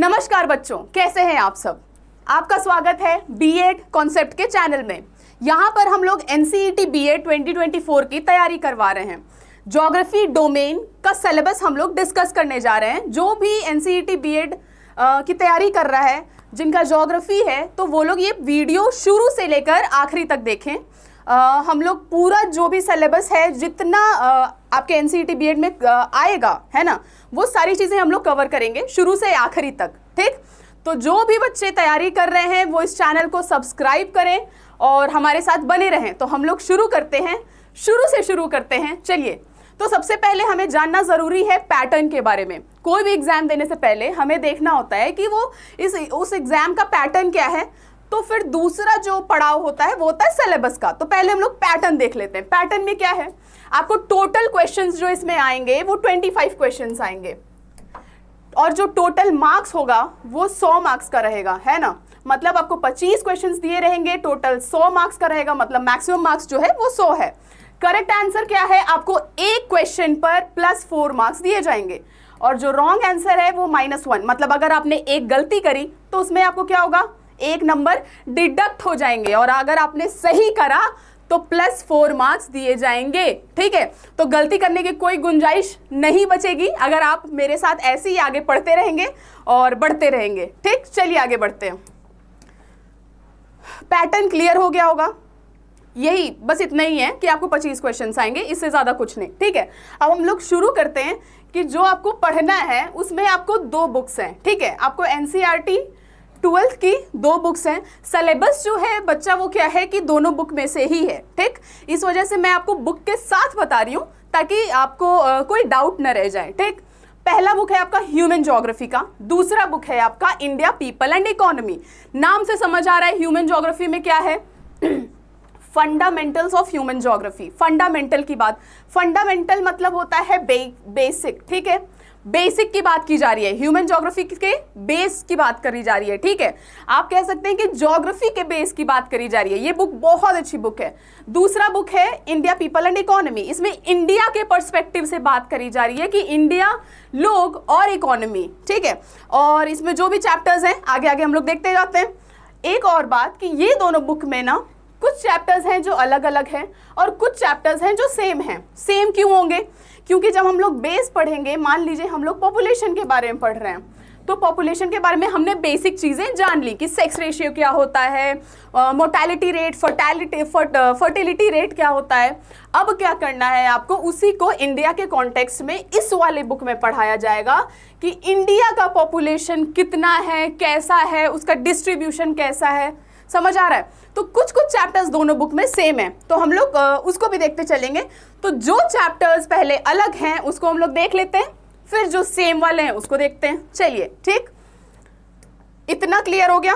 नमस्कार बच्चों, कैसे हैं आप सब। आपका स्वागत है बीएड कॉन्सेप्ट के चैनल में। यहाँ पर हम लोग एनसीईटी बीएड 2024 की तैयारी करवा रहे हैं। ज्योग्राफी डोमेन का सिलेबस हम लोग डिस्कस करने जा रहे हैं। जो भी एनसीईटी बीएड की तैयारी कर रहा है, जिनका ज्योग्राफी है, तो वो लोग ये वीडियो शुरू से लेकर आखिरी तक देखें। हम लोग पूरा जो भी सिलेबस है, जितना आपके एनसीईटी बीएड में आएगा, है ना, वो सारी चीज़ें हम लोग कवर करेंगे शुरू से आखिरी तक। ठीक, तो जो भी बच्चे तैयारी कर रहे हैं वो इस चैनल को सब्सक्राइब करें और हमारे साथ बने रहें। तो हम लोग शुरू करते हैं, शुरू से शुरू करते हैं। चलिए, तो सबसे पहले हमें जानना ज़रूरी है पैटर्न के बारे में। कोई भी एग्ज़ाम देने से पहले हमें देखना होता है कि वो उस एग्ज़ाम का पैटर्न क्या है। तो फिर दूसरा जो पड़ाव होता है वो होता है सिलेबस का। तो पहले हम लोग पैटर्न देख लेते हैं। पैटर्न में क्या है, आपको टोटल क्वेश्चंस जो इसमें आएंगे वो 25 क्वेश्चंस आएंगे और जो टोटल मार्क्स होगा वो 100 मार्क्स का रहेगा, है ना। मतलब आपको 25 क्वेश्चंस दिए रहेंगे, टोटल 100 मार्क्स का रहेगा। मतलब मैक्सिमम मार्क्स जो है वो 100 है। करेक्ट आंसर क्या है, आपको एक क्वेश्चन पर +4 मार्क्स दिए जाएंगे और जो रॉन्ग आंसर है वो -1। मतलब अगर आपने एक गलती करी तो उसमें आपको क्या होगा, एक नंबर डिडक्ट हो जाएंगे और अगर आपने सही करा तो +4 मार्क्स दिए जाएंगे। ठीक है, तो गलती करने की कोई गुंजाइश नहीं बचेगी अगर आप मेरे साथ ऐसे ही आगे पढ़ते रहेंगे और बढ़ते रहेंगे। ठीक, चलिए आगे बढ़ते हैं। पैटर्न क्लियर हो गया होगा। यही बस इतना ही है कि आपको 25 क्वेश्चंस आएंगे, इससे ज़्यादा कुछ नहीं। ठीक है, अब हम लोग शुरू करते हैं कि जो आपको पढ़ना है उसमें आपको 2 बुक्स हैं। ठीक है, आपको एनसीईआरटी 12th की 2 बुक्स हैं। सिलेबस जो है बच्चा वो क्या है कि दोनों बुक में से ही है। ठीक, इस वजह से मैं आपको बुक के साथ बता रही हूँ ताकि आपको कोई डाउट न रह जाए। ठीक, पहला बुक है आपका ह्यूमन ज्योग्राफी का, दूसरा बुक है आपका इंडिया पीपल एंड इकोनॉमी। नाम से समझ आ रहा है ह्यूमन ज्योग्राफी में क्या है fundamentals of human geography. Fundamental की बात, फंडामेंटल मतलब होता है बेसिक। ठीक है, बेसिक की बात की जा रही है, ह्यूमन ज्योग्राफी के बेस की बात करी जा रही है। ठीक है, आप कह सकते हैं कि ज्योग्राफी के बेस की बात करी जा रही है। ये बुक बहुत अच्छी बुक है। दूसरा बुक है इंडिया पीपल एंड इकोनॉमी। इसमें इंडिया के पर्सपेक्टिव से बात करी जा रही है कि इंडिया, लोग और इकोनॉमी। ठीक है, और इसमें जो भी चैप्टर्स हैं आगे आगे हम लोग देखते जाते हैं। एक और बात कि ये दोनों बुक में ना कुछ चैप्टर्स हैं जो अलग अलग हैं और कुछ चैप्टर्स हैं जो सेम हैं। सेम क्यों होंगे, क्योंकि जब हम लोग बेस पढ़ेंगे, मान लीजिए हम लोग पॉपुलेशन के बारे में पढ़ रहे हैं, तो पॉपुलेशन के बारे में हमने बेसिक चीज़ें जान ली कि सेक्स रेशियो क्या होता है, मोर्टेलिटी रेट, फर्टिलिटी रेट क्या होता है। अब क्या करना है आपको, उसी को इंडिया के कॉन्टेक्स्ट में इस वाले बुक में पढ़ाया जाएगा कि इंडिया का पॉपुलेशन कितना है, कैसा है, उसका डिस्ट्रीब्यूशन कैसा है। समझ आ रहा है। तो कुछ कुछ चैप्टर्स दोनों बुक में सेम है, तो हम लोग उसको भी देखते चलेंगे। तो जो चैप्टर्स पहले अलग हैं उसको हम लोग देख लेते हैं, फिर जो सेम वाले हैं उसको देखते हैं। चलिए, ठीक, इतना क्लियर हो गया।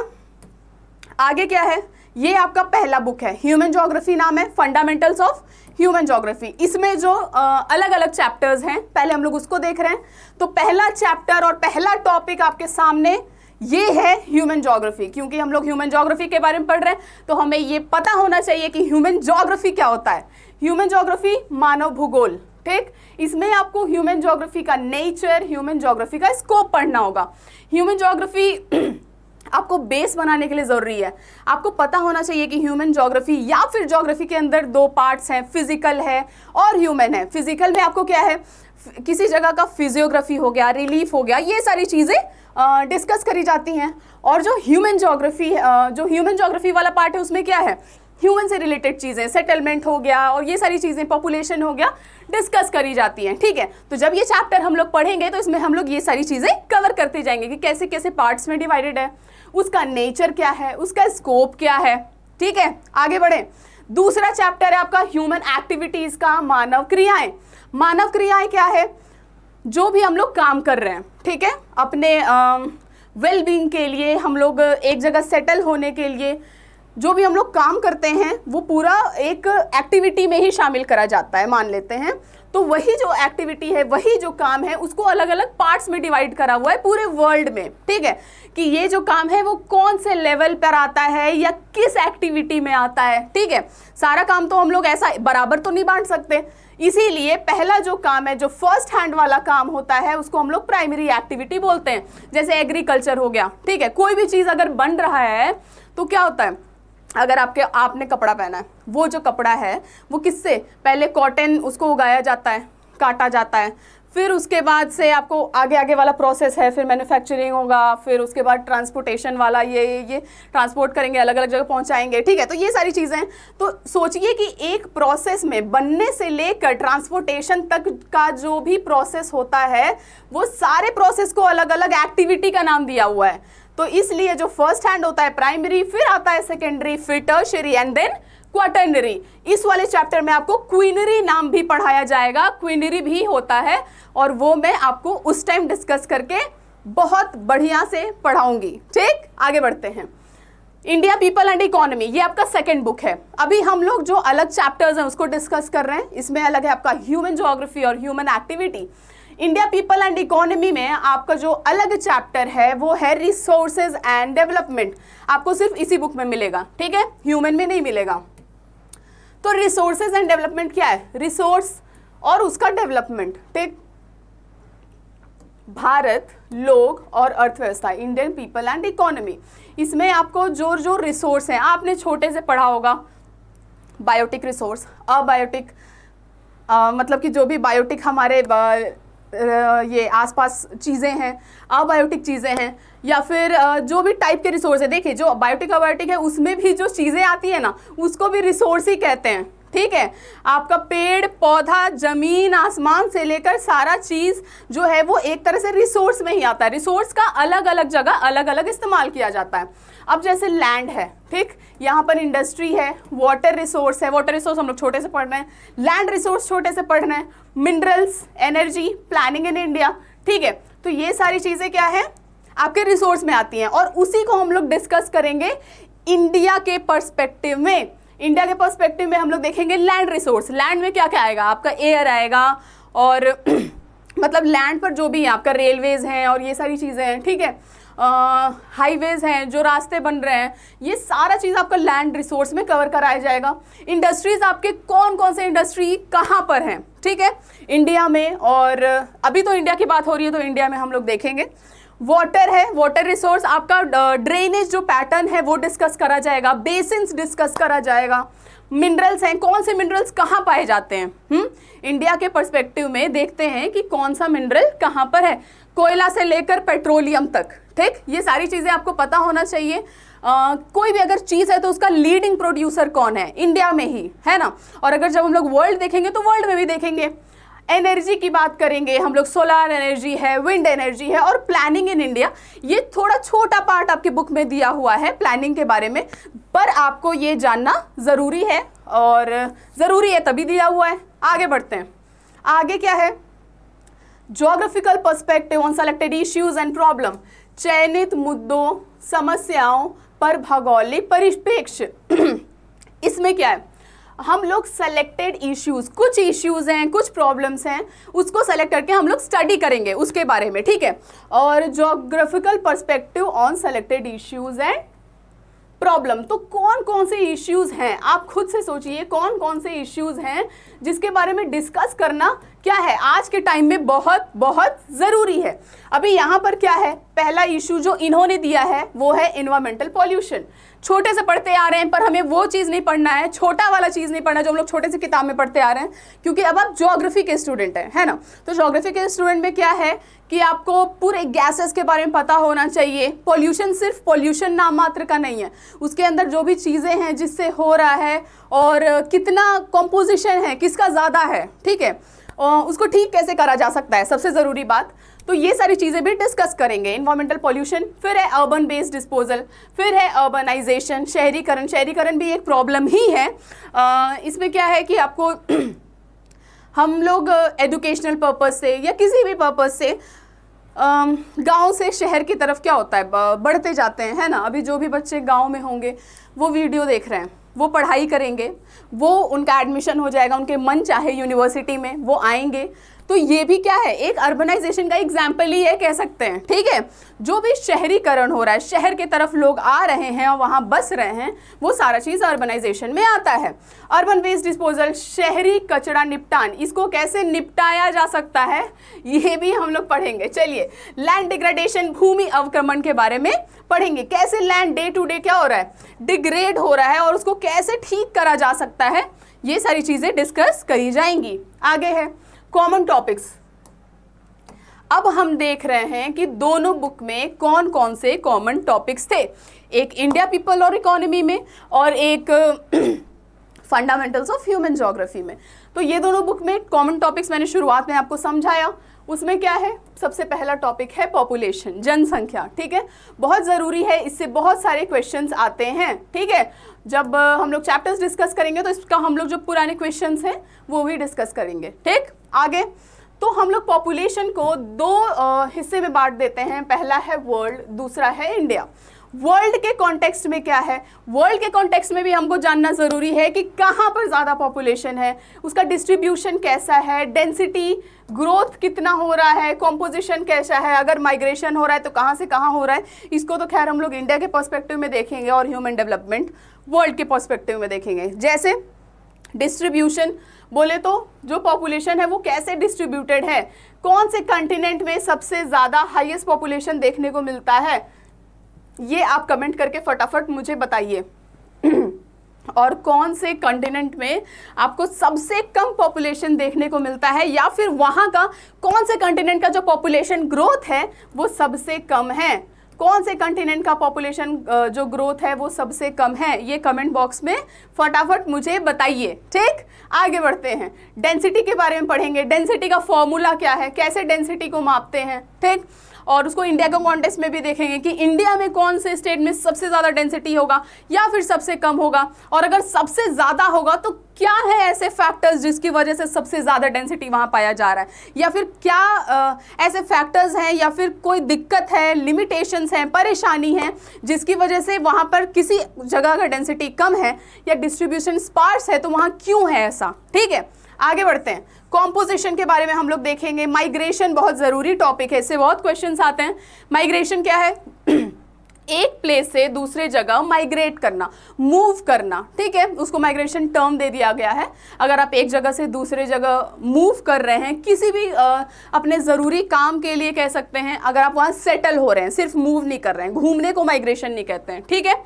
आगे क्या है, ये आपका पहला बुक है, ह्यूमन ज्योग्राफी नाम है, फंडामेंटल्स ऑफ ह्यूमन ज्योग्राफी। इसमें जो अलग अलग चैप्टर्स हैं पहले हम लोग उसको देख रहे हैं। तो पहला चैप्टर और पहला टॉपिक आपके सामने ये है ह्यूमन ज्योग्राफी। क्योंकि हम लोग ह्यूमन ज्योग्राफी के बारे में पढ़ रहे हैं तो हमें ये पता होना चाहिए कि ह्यूमन ज्योग्राफी क्या होता है। ह्यूमन ज्योग्राफी मानव भूगोल। ठीक, इसमें आपको ह्यूमन ज्योग्राफी का नेचर, ह्यूमन ज्योग्राफी का स्कोप पढ़ना होगा। ह्यूमन ज्योग्राफी आपको बेस बनाने के लिए ज़रूरी है। आपको पता होना चाहिए कि ह्यूमन ज्योग्राफी या फिर ज्योग्राफी के अंदर 2 पार्ट्स हैं, फिजिकल है और ह्यूमन है। फिजिकल में आपको क्या है, किसी जगह का फिजियोग्राफी हो गया, रिलीफ हो गया, ये सारी चीज़ें डिस्कस करी जाती हैं। और जो ह्यूमन ज्योग्राफी वाला पार्ट है उसमें क्या है, ह्यूमन से रिलेटेड चीज़ें, सेटलमेंट हो गया और ये सारी चीज़ें, पॉपुलेशन हो गया, डिस्कस करी जाती हैं। ठीक है, तो जब ये चैप्टर हम लोग पढ़ेंगे तो इसमें हम लोग ये सारी चीज़ें कवर करते जाएंगे कि कैसे कैसे पार्ट्स में डिवाइडेड है, उसका नेचर क्या है, उसका स्कोप क्या है। ठीक है, आगे बढ़े। दूसरा चैप्टर है आपका ह्यूमन एक्टिविटीज़ का, मानव क्रियाएं। मानव क्रियाएं क्या है, जो भी हम लोग काम कर रहे हैं, ठीक है, अपने वेलबींग के लिए, हम लोग एक जगह सेटल होने के लिए जो भी हम लोग काम करते हैं वो पूरा एक एक्टिविटी में ही शामिल करा जाता है, मान लेते हैं। तो वही जो एक्टिविटी है, वही जो काम है, उसको अलग अलग पार्ट्स में डिवाइड करा हुआ है पूरे वर्ल्ड में। ठीक है, कि ये जो काम है वो कौन से लेवल पर आता है या किस एक्टिविटी में आता है। ठीक है, सारा काम तो हम लोग ऐसा बराबर तो नहीं बांट सकते, इसीलिए पहला जो काम है, जो फर्स्ट हैंड वाला काम होता है, उसको हम लोग प्राइमरी एक्टिविटी बोलते हैं। जैसे एग्रीकल्चर हो गया, ठीक है, कोई भी चीज़ अगर बन रहा है तो क्या होता है, अगर आपने कपड़ा पहना है, वो जो कपड़ा है वो किससे, पहले कॉटन उसको उगाया जाता है, काटा जाता है, फिर उसके बाद से आपको आगे वाला प्रोसेस है, फिर मैन्युफैक्चरिंग होगा, फिर उसके बाद ट्रांसपोर्टेशन वाला, ये ट्रांसपोर्ट करेंगे, अलग अलग जगह पहुंचाएंगे, ठीक है। तो ये सारी चीज़ें हैं। तो सोचिए कि एक प्रोसेस में बनने से लेकर ट्रांसपोर्टेशन तक का जो भी प्रोसेस होता है, वो सारे प्रोसेस को अलग अलग एक्टिविटी का नाम दिया हुआ है। तो इसलिए जो फर्स्ट हैंड होता है प्राइमरी, फिर आता है सेकेंडरी, फिर टर्शियरी एंड देन क्वाटर्नरी। इस वाले चैप्टर में आपको क्वीनरी नाम भी पढ़ाया जाएगा, क्वीनरी भी होता है, और वो मैं आपको उस टाइम डिस्कस करके बहुत बढ़िया से पढ़ाऊंगी। ठीक, आगे बढ़ते हैं। इंडिया पीपल एंड इकोनॉमी, ये आपका सेकंड बुक है। अभी हम लोग जो अलग चैप्टर्स हैं उसको डिस्कस कर रहे हैं। इसमें अलग है आपका ह्यूमन ज्योग्राफी और human activity. India people and economy में आपका जो अलग चैप्टर है वो है रिसोर्सेज एंड डेवलपमेंट। आपको सिर्फ इसी बुक में मिलेगा, ठीक है, ह्यूमन में नहीं मिलेगा। तो रिसोर्सेज एंड डेवलपमेंट क्या है, रिसोर्स और उसका डेवलपमेंट, ठीक, भारत, लोग और अर्थव्यवस्था, इंडियन पीपल एंड इकोनॉमी। इसमें आपको जो रिसोर्स हैं, आपने छोटे से पढ़ा होगा, बायोटिक रिसोर्स, अबायोटिक, मतलब कि जो भी बायोटिक हमारे ये आसपास चीज़ें हैं, अबायोटिक चीज़ें हैं, या फिर जो भी टाइप के रिसोर्स है। देखिए, जो बायोटिक अबायोटिक है उसमें भी जो चीज़ें आती है ना, उसको भी रिसोर्स ही कहते हैं, ठीक है। आपका पेड़ पौधा, जमीन आसमान से लेकर सारा चीज़ जो है वो एक तरह से रिसोर्स में ही आता है। रिसोर्स का अलग अलग जगह अलग अलग इस्तेमाल किया जाता है। अब जैसे लैंड है, ठीक, यहाँ पर इंडस्ट्री है, वाटर रिसोर्स है, वाटर रिसोर्स हम लोग छोटे से पढ़ रहे हैं, लैंड रिसोर्स छोटे से पढ़ रहे हैं, minerals, energy, planning in India, ठीक है। तो ये सारी चीज़ें क्या है, आपके रिसोर्स में आती हैं, और उसी को हम लोग डिस्कस करेंगे इंडिया के पर्सपेक्टिव में। इंडिया के पर्सपेक्टिव में हम लोग देखेंगे लैंड रिसोर्स। लैंड में क्या क्या आएगा, आपका एयर आएगा, और मतलब लैंड पर जो भी है आपका रेलवेज हैं और ये सारी चीज़ें हैं, ठीक है, हाईवेज हैं, जो रास्ते बन रहे हैं, ये सारा चीज़ आपका लैंड रिसोर्स में कवर कराया जाएगा। इंडस्ट्रीज आपके कौन कौन से इंडस्ट्री कहाँ पर हैं, ठीक है, इंडिया में, और अभी तो इंडिया की बात हो रही है तो इंडिया में हम लोग देखेंगे। वाटर है, वाटर रिसोर्स, आपका ड्रेनेज जो पैटर्न है वो डिस्कस करा जाएगा, बेसिन्स डिस्कस करा जाएगा। मिनरल्स हैं, कौन से मिनरल्स कहाँ पाए जाते हैं, इंडिया के पर्सपेक्टिव में देखते हैं कि कौन सा मिनरल कहाँ पर है, कोयला से लेकर पेट्रोलियम तक, ठीक, ये सारी चीज़ें आपको पता होना चाहिए। कोई भी अगर चीज़ है तो उसका लीडिंग प्रोड्यूसर कौन है, इंडिया में ही है ना। और अगर जब हम लोग वर्ल्ड देखेंगे तो वर्ल्ड में भी देखेंगे। एनर्जी की बात करेंगे हम लोग, सोलार एनर्जी है, विंड एनर्जी है, और प्लानिंग इन इंडिया। ये थोड़ा छोटा पार्ट आपके बुक में दिया हुआ है प्लानिंग के बारे में, पर आपको ये जानना ज़रूरी है, और ज़रूरी है तभी दिया हुआ है। आगे बढ़ते हैं। आगे क्या है, geographical perspective on selected issues and problem, चयनित मुद्दों समस्याओं पर भौगोलिक परिप्रेक्ष्य। इसमें क्या है, हम लोग सेलेक्टेड इश्यूज, कुछ इश्यूज हैं, कुछ प्रॉब्लम्स हैं, उसको सेलेक्ट करके हम लोग स्टडी करेंगे उसके बारे में, ठीक है। और geographical perspective on selected issues and problem, तो कौन कौन से इश्यूज हैं, आप खुद से सोचिए कौन कौन से इश्यूज हैं जिसके बारे में डिस्कस करना क्या है आज के टाइम में बहुत बहुत ज़रूरी है। अभी यहाँ पर क्या है, पहला इशू जो इन्होंने दिया है वो है इन्वायरमेंटल पॉल्यूशन। छोटे से पढ़ते आ रहे हैं, पर हमें वो चीज़ नहीं पढ़ना है, छोटा वाला चीज़ नहीं पढ़ना जो हम लोग छोटे से किताब में पढ़ते आ रहे हैं, क्योंकि अब आप ज्योग्राफी के स्टूडेंट हैं, है ना। तो ज्योग्राफी के स्टूडेंट में क्या है कि आपको पूरे गैसेस के बारे में पता होना चाहिए। पॉल्यूशन सिर्फ पॉल्यूशन नाम मात्र का नहीं है, उसके अंदर जो भी चीज़ें हैं जिससे हो रहा है, और कितना कॉम्पोजिशन है, किसका ज़्यादा है, ठीक है, उसको ठीक कैसे करा जा सकता है, सबसे ज़रूरी बात। तो ये सारी चीज़ें भी डिस्कस करेंगे। इन्वायरमेंटल पॉल्यूशन, फिर है अर्बन बेस्ड डिस्पोजल, फिर है अर्बनाइजेशन, शहरीकरण। शहरीकरण भी एक प्रॉब्लम ही है। इसमें क्या है कि आपको हम लोग एजुकेशनल पर्पस से या किसी भी पर्पस से गांव से शहर की तरफ क्या होता है, बढ़ते जाते हैं, है ना। अभी जो भी बच्चे गांव में होंगे वो वीडियो देख रहे हैं, वो पढ़ाई करेंगे, वो उनका एडमिशन हो जाएगा, उनके मन चाहे यूनिवर्सिटी में वो आएंगे, तो ये भी क्या है, एक अर्बनाइजेशन का एग्जाम्पल ही है कह सकते हैं, ठीक है। जो भी शहरीकरण हो रहा है, शहर की तरफ लोग आ रहे हैं और वहाँ बस रहे हैं, वो सारा चीज़ अर्बनाइजेशन में आता है। अर्बन वेस्ट डिस्पोजल, शहरी कचरा निपटान, इसको कैसे निपटाया जा सकता है ये भी हम लोग पढ़ेंगे। चलिए, लैंड डिग्रेडेशन, भूमि अवक्रमण के बारे में पढ़ेंगे, कैसे लैंड डे टू डे क्या हो रहा है, डिग्रेड हो रहा है और उसको कैसे ठीक करा जा सकता है, ये सारी चीजें डिस्कस करी जाएंगी। आगे है कॉमन टॉपिक्स। अब हम देख रहे हैं कि दोनों बुक में कौन कौन से कॉमन टॉपिक्स थे, एक इंडिया पीपल और इकोनॉमी में और एक फंडामेंटल्स ऑफ ह्यूमन ज्योग्राफी में। तो ये दोनों बुक में कॉमन टॉपिक्स मैंने शुरुआत में आपको समझाया। उसमें क्या है, सबसे पहला टॉपिक है पॉपुलेशन, जनसंख्या, ठीक है, बहुत ज़रूरी है, इससे बहुत सारे क्वेश्चंस आते हैं, ठीक है। जब हम लोग चैप्टर्स डिस्कस करेंगे तो इसका हम लोग जो पुराने क्वेश्चंस हैं वो भी डिस्कस करेंगे, ठीक। आगे तो हम लोग पॉपुलेशन को दो हिस्से में बांट देते हैं, पहला है वर्ल्ड, दूसरा है इंडिया। वर्ल्ड के कॉन्टेक्स्ट में क्या है, वर्ल्ड के कॉन्टेक्स्ट में भी हमको जानना ज़रूरी है कि कहाँ पर ज़्यादा पॉपुलेशन है, उसका डिस्ट्रीब्यूशन कैसा है, डेंसिटी ग्रोथ कितना हो रहा है, कॉम्पोजिशन कैसा है, अगर माइग्रेशन हो रहा है तो कहाँ से कहाँ हो रहा है। इसको तो खैर हम लोग इंडिया के पर्सपेक्टिव में देखेंगे और ह्यूमन डेवलपमेंट वर्ल्ड के पर्सपेक्टिव में देखेंगे। जैसे डिस्ट्रीब्यूशन बोले तो जो पॉपुलेशन है वो कैसे डिस्ट्रीब्यूटेड है, कौन से कंटिनेंट में सबसे ज़्यादा हाईएस्ट पॉपुलेशन देखने को मिलता है, ये आप कमेंट करके फटाफट मुझे बताइए। और कौन से कॉन्टिनेंट में आपको सबसे कम पॉपुलेशन देखने को मिलता है, या फिर वहाँ का कौन से कॉन्टिनेंट का जो पॉपुलेशन ग्रोथ है वो सबसे कम है, कौन से कॉन्टिनेंट का पॉपुलेशन जो ग्रोथ है वो सबसे कम है, ये कमेंट बॉक्स में फटाफट मुझे बताइए, ठीक। आगे बढ़ते हैं, डेंसिटी के बारे में पढ़ेंगे, डेंसिटी का फॉर्मूला क्या है, कैसे डेंसिटी को मापते हैं, ठीक। और उसको इंडिया के कॉन्टेक्स्ट में भी देखेंगे कि इंडिया में कौन से स्टेट में सबसे ज़्यादा डेंसिटी होगा या फिर सबसे कम होगा, और अगर सबसे ज़्यादा होगा तो क्या है ऐसे फैक्टर्स जिसकी वजह से सबसे ज़्यादा डेंसिटी वहाँ पाया जा रहा है, या फिर क्या ऐसे फैक्टर्स हैं या फिर कोई दिक्कत है, लिमिटेशंस हैं, परेशानी है जिसकी वजह से वहाँ पर किसी जगह का डेंसिटी कम है या डिस्ट्रीब्यूशन स्पार्स है, तो वहाँ क्यों है ऐसा, ठीक है। आगे बढ़ते हैं, कॉम्पोजिशन के बारे में हम लोग देखेंगे। माइग्रेशन बहुत ज़रूरी टॉपिक है, इससे बहुत क्वेश्चंस आते हैं। माइग्रेशन क्या है, एक प्लेस से दूसरे जगह माइग्रेट करना, मूव करना, ठीक है, उसको माइग्रेशन टर्म दे दिया गया है। अगर आप एक जगह से दूसरे जगह मूव कर रहे हैं किसी भी अपने ज़रूरी काम के लिए कह सकते हैं, अगर आप वहाँ सेटल हो रहे हैं, सिर्फ मूव नहीं कर रहे हैं, घूमने को माइग्रेशन नहीं कहते हैं, ठीक है,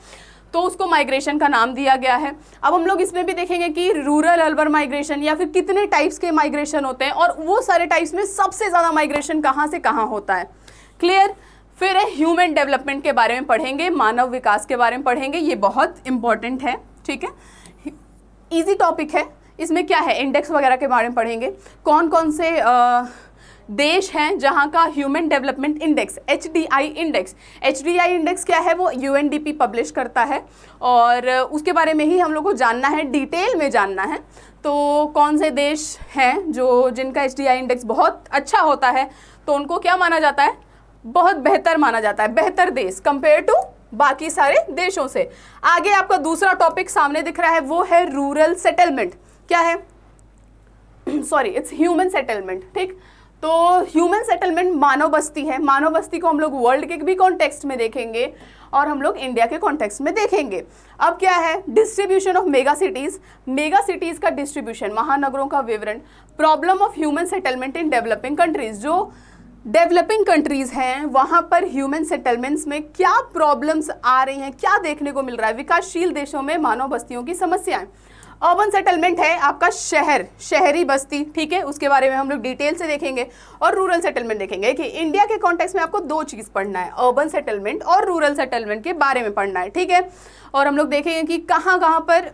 तो उसको माइग्रेशन का नाम दिया गया है। अब हम लोग इसमें भी देखेंगे कि रूरल अर्बन माइग्रेशन या फिर कितने टाइप्स के माइग्रेशन होते हैं और वो सारे टाइप्स में सबसे ज़्यादा माइग्रेशन कहाँ से कहाँ होता है, क्लियर। फिर ह्यूमन डेवलपमेंट के बारे में पढ़ेंगे, मानव विकास के बारे में पढ़ेंगे, ये बहुत इंपॉर्टेंट है, ठीक है, इजी टॉपिक है। इसमें क्या है, इंडेक्स वगैरह के बारे में पढ़ेंगे, कौन कौन से देश हैं जहां का human development index, HDI index, HDI index क्या है, वो UNDP पब्लिश करता है और उसके बारे में ही हम लोग को जानना है, डिटेल में जानना है। तो कौन से देश हैं जो जिनका HDI इंडेक्स बहुत अच्छा होता है, तो उनको क्या माना जाता है, बहुत बेहतर माना जाता है, बेहतर देश कंपेयर टू बाकी सारे देशों से। आगे आपका दूसरा टॉपिक सामने दिख रहा है, वो है रूरल सेटलमेंट। क्या है, सॉरी, इट्स ह्यूमन सेटलमेंट, ठीक। तो ह्यूमन सेटलमेंट मानव बस्ती है, मानव बस्ती को हम लोग वर्ल्ड के भी कॉन्टेक्स्ट में देखेंगे और हम लोग इंडिया के कॉन्टेक्स्ट में देखेंगे। अब क्या है, distribution of mega cities, mega cities का डिस्ट्रीब्यूशन, महानगरों का विवरण, problem of human settlement in developing countries, जो डेवलपिंग कंट्रीज़ हैं वहाँ पर ह्यूमन सेटलमेंट्स में क्या प्रॉब्लम्स आ रही हैं, क्या देखने को मिल रहा है, विकासशील देशों में मानव बस्तियों की समस्याएं। अर्बन सेटलमेंट है आपका शहर, शहरी बस्ती, ठीक है, उसके बारे में हम लोग डिटेल से देखेंगे। और रूरल सेटलमेंट देखेंगे कि इंडिया के कॉन्टेक्स्ट में आपको दो चीज़ पढ़ना है, अर्बन सेटलमेंट और रूरल सेटलमेंट के बारे में पढ़ना है, ठीक है। और हम लोग देखेंगे कि कहाँ कहाँ पर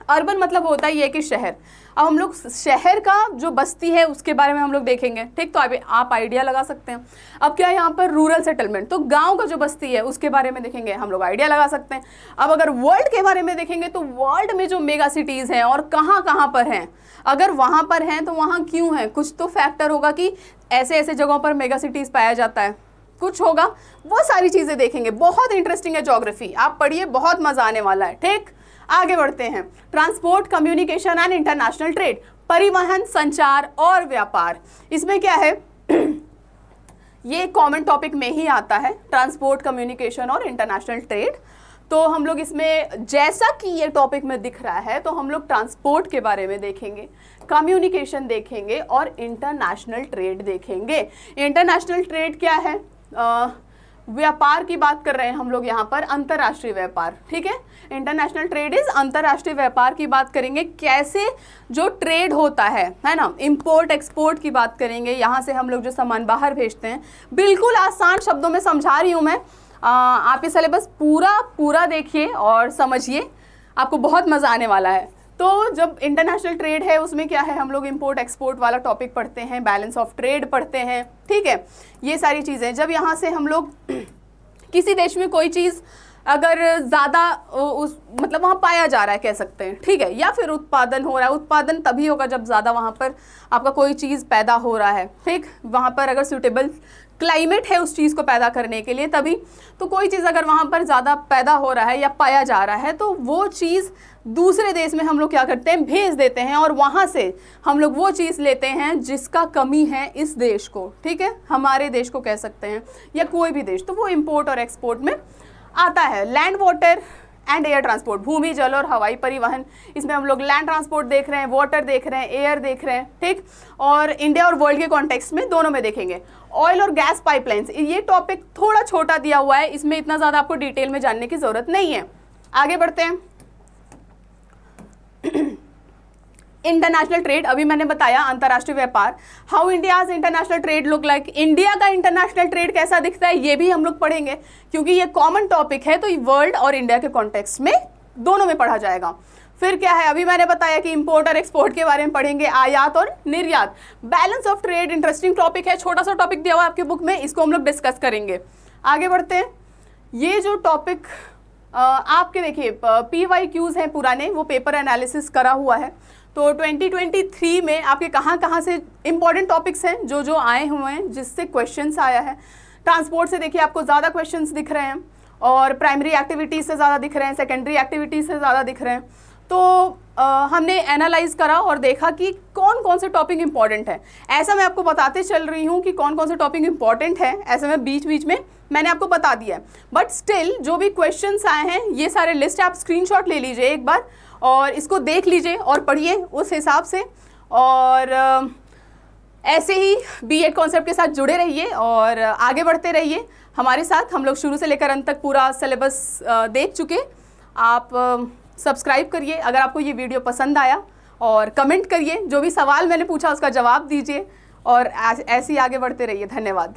अर्बन मतलब होता ही है कि शहर, अब हम लोग शहर का जो बस्ती है उसके बारे में हम लोग देखेंगे, ठीक। तो अभी आप आइडिया लगा सकते हैं। अब क्या है यहाँ पर रूरल सेटलमेंट, तो गांव का जो बस्ती है उसके बारे में देखेंगे, हम लोग आइडिया लगा सकते हैं। अब अगर वर्ल्ड के बारे में देखेंगे तो वर्ल्ड में जो मेगा सिटीज़ हैं और कहाँ कहाँ पर हैं, अगर वहाँ पर हैं तो वहाँ क्यों हैं, कुछ तो फैक्टर होगा कि ऐसे ऐसे जगहों पर मेगा सिटीज़ पाया जाता है, कुछ होगा, वो सारी चीज़ें देखेंगे। बहुत इंटरेस्टिंग है ज्योग्राफी, आप पढ़िए, बहुत मज़ा आने वाला है, ठीक। आगे बढ़ते हैं, transport, communication and international trade, परिवहन, संचार और व्यापार। इसमें क्या है, ये कॉमन टॉपिक में ही आता है, ट्रांसपोर्ट, कम्युनिकेशन और इंटरनेशनल ट्रेड। तो हम लोग इसमें, जैसा कि ये टॉपिक में दिख रहा है, तो हम लोग ट्रांसपोर्ट के बारे में देखेंगे, कम्युनिकेशन देखेंगे और इंटरनेशनल ट्रेड देखेंगे। इंटरनेशनल ट्रेड क्या है, व्यापार की बात कर रहे हैं हम लोग यहाँ पर, अंतर्राष्ट्रीय व्यापार, ठीक है। इंटरनेशनल ट्रेड इज अंतर्राष्ट्रीय व्यापार की बात करेंगे, कैसे जो ट्रेड होता है ना, इंपोर्ट एक्सपोर्ट की बात करेंगे, यहाँ से हम लोग जो सामान बाहर भेजते हैं। बिल्कुल आसान शब्दों में समझा रही हूँ मैं, आप ये सिलेबस पूरा देखिए और समझिए, आपको बहुत मज़ा आने वाला है। तो जब इंटरनेशनल ट्रेड है उसमें क्या है, हम लोग इंपोर्ट एक्सपोर्ट वाला टॉपिक पढ़ते हैं, बैलेंस ऑफ ट्रेड पढ़ते हैं, ठीक है, ये सारी चीज़ें। जब यहाँ से हम लोग किसी देश में कोई चीज़ अगर ज़्यादा उस मतलब वहाँ पाया जा रहा है कह सकते हैं, ठीक है, या फिर उत्पादन हो रहा है, उत्पादन तभी होगा जब ज़्यादा वहाँ पर आपका कोई चीज़ पैदा हो रहा है, ठीक, वहाँ पर अगर सूटेबल क्लाइमेट है उस चीज़ को पैदा करने के लिए तभी। तो कोई चीज़ अगर वहाँ पर ज़्यादा पैदा हो रहा है या पाया जा रहा है तो वो चीज़ दूसरे देश में हम लोग क्या करते हैं, भेज देते हैं और वहाँ से हम लोग वो चीज़ लेते हैं जिसका कमी है इस देश को, ठीक है, हमारे देश को कह सकते हैं या कोई भी देश, तो वो इंपोर्ट और एक्सपोर्ट में आता है। Land, water and air transport, भूमि, जल और हवाई परिवहन, इसमें हम लोग लैंड ट्रांसपोर्ट देख रहे हैं, वाटर देख रहे हैं, एयर देख रहे हैं, ठीक, और इंडिया और वर्ल्ड के कॉन्टेक्स्ट में दोनों में देखेंगे। ऑयल और गैस पाइपलाइंस, ये टॉपिक थोड़ा छोटा दिया हुआ है, इसमें इतना ज़्यादा आपको डिटेल में जानने की ज़रूरत नहीं है। आगे बढ़ते हैं। इंटरनेशनल ट्रेड, अभी मैंने बताया अंतर्राष्ट्रीय व्यापार। How India's international trade look like, India का इंटरनेशनल ट्रेड कैसा दिखता है ये भी हम लोग पढ़ेंगे, क्योंकि ये कॉमन टॉपिक है, तो वर्ल्ड और इंडिया के कॉन्टेक्स्ट में दोनों में पढ़ा जाएगा। फिर क्या है, अभी मैंने बताया कि इंपोर्ट और एक्सपोर्ट के बारे में पढ़ेंगे, आयात और निर्यात। Balance of trade interesting topic है, छोटा सा टॉपिक दिया हुआ है आपके बुक में, इसको हम लोग डिस्कस करेंगे। आगे बढ़ते हैं। ये जो टॉपिक आपके देखिए PYQs हैं पुराने, वो पेपर एनालिसिस करा हुआ है, तो 2023 में आपके कहाँ से इंपॉर्टेंट टॉपिक्स हैं जो जो आए हुए हैं जिससे क्वेश्चंस आया है। ट्रांसपोर्ट से देखिए आपको ज़्यादा क्वेश्चंस दिख रहे हैं, और प्राइमरी एक्टिविटीज़ से ज़्यादा दिख रहे हैं, सेकेंडरी एक्टिविटीज़ से ज़्यादा दिख रहे हैं। तो हमने एनालाइज करा और देखा कि कौन कौन से टॉपिक इंपॉर्टेंट है। ऐसा मैं आपको बताते चल रही हूँ कि कौन कौन से टॉपिक इंपॉर्टेंट है, ऐसे में बीच बीच में मैंने आपको बता दिया है। बट स्टिल जो भी क्वेश्चंस आए हैं ये सारे लिस्ट आप स्क्रीनशॉट ले लीजिए एक बार और इसको देख लीजिए और पढ़िए उस हिसाब से, और ऐसे ही B.Ed कॉन्सेप्ट के साथ जुड़े रहिए और आगे बढ़ते रहिए हमारे साथ। हम लोग शुरू से लेकर अंत तक पूरा सिलेबस देख चुके। आप सब्सक्राइब करिए अगर आपको ये वीडियो पसंद आया, और कमेंट करिए, जो भी सवाल मैंने पूछा उसका जवाब दीजिए, और ऐसे ही आगे बढ़ते रहिए। धन्यवाद।